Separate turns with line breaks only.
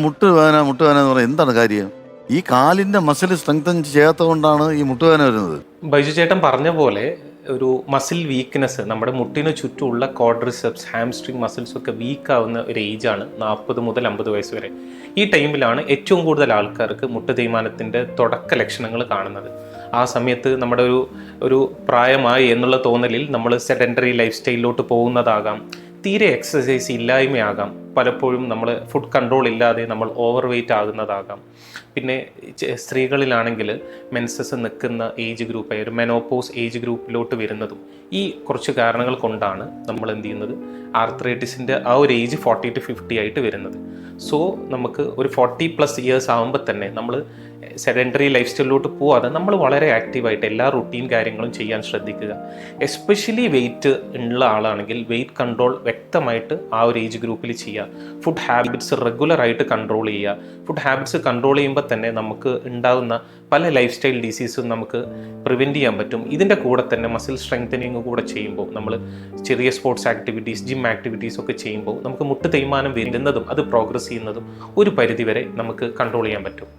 മുട്ടുവേദന എന്ന് പറയുന്നത് എന്താണ് കാര്യം? ഈ കാലിന്റെ മസിൽ സ്ട്രെങ്തൻ ചെയ്യാത്തത് കൊണ്ടാണ് ഈ മുട്ടുവേദന വരുന്നത്.
ബൈജു ചേട്ടൻ പറഞ്ഞ പോലെ ഒരു മസിൽ വീക്ക്നെസ്, നമ്മുടെ മുട്ടിന് ചുറ്റുമുള്ള ക്വാഡ്രിസെപ്സ്, ഹാംസ്ട്രിങ് മസിൽസ് ഒക്കെ വീക്ക് ആവുന്ന ഒരു ഏജാണ് 40 മുതൽ 50 വയസ്സ് വരെ. ഈ ടൈമിലാണ് ഏറ്റവും കൂടുതൽ ആൾക്കാർക്ക് മുട്ട് തേയ്മാനത്തിൻ്റെ തുടക്ക ലക്ഷണങ്ങൾ കാണുന്നത്. ആ സമയത്ത് നമ്മുടെ ഒരു പ്രായമായി എന്നുള്ള തോന്നലിൽ നമ്മൾ സെഡൻറ്ററി ലൈഫ് സ്റ്റൈലിലോട്ട് പോകുന്നതാകാം, തീരെ എക്സസൈസ് ഇല്ലായ്മയാകാം, പലപ്പോഴും നമ്മൾ ഫുഡ് കൺട്രോൾ ഇല്ലാതെ നമ്മൾ ഓവർ വെയ്റ്റ് ആകുന്നതാകാം. പിന്നെ സ്ത്രീകളിലാണെങ്കിൽ മെൻസസ് നിൽക്കുന്ന ഏജ് ഗ്രൂപ്പായ ഒരു മെനോപോസ് ഏജ് ഗ്രൂപ്പിലോട്ട് വരുന്നതും ഈ കുറച്ച് കാരണങ്ങൾ കൊണ്ടാണ് നമ്മൾ എന്ത് ചെയ്യുന്നത്, ആർത്രൈറ്റിസിൻ്റെ ആ ഒരു ഏജ് 40 to 50 ആയിട്ട് വരുന്നത്. സോ നമുക്ക് ഒരു 40+ ഇയേഴ്സ് ആകുമ്പോൾ തന്നെ നമ്മൾ സെഡൻറ്ററി ലൈഫ് സ്റ്റൈലിലോട്ട് പോവാതെ നമ്മൾ വളരെ ആക്റ്റീവായിട്ട് എല്ലാ റുട്ടീൻ കാര്യങ്ങളും ചെയ്യാൻ ശ്രദ്ധിക്കുക. എസ്പെഷ്യലി വെയിറ്റ് ഉള്ള ആളാണെങ്കിൽ വെയിറ്റ് കൺട്രോൾ വ്യക്തമായിട്ട് ആ ഒരു ഏജ് ഗ്രൂപ്പിൽ ചെയ്യുക. ഫുഡ് ഹാബിറ്റ്സ് റെഗുലറായിട്ട് കൺട്രോൾ ചെയ്യുക. ഫുഡ് ഹാബിറ്റ്സ് കൺട്രോൾ ചെയ്യുമ്പോൾ തന്നെ നമുക്ക് ഉണ്ടാകുന്ന പല ലൈഫ് സ്റ്റൈൽ ഡിസീസും നമുക്ക് പ്രിവെൻറ്റ് ചെയ്യാൻ പറ്റും. ഇതിൻ്റെ കൂടെ തന്നെ മസിൽ സ്ട്രെങ്തനിങ് കൂടെ ചെയ്യുമ്പോൾ, നമ്മൾ ചെറിയ സ്പോർട്സ് ആക്ടിവിറ്റീസ്, ജിം ആക്ടിവിറ്റീസ് ഒക്കെ ചെയ്യുമ്പോൾ നമുക്ക് മുട്ട് തേയ്മാനം വരുന്നതും അത് പ്രോഗ്രസ് ചെയ്യുന്നതും ഒരു പരിധിവരെ നമുക്ക് കൺട്രോൾ ചെയ്യാൻ പറ്റും.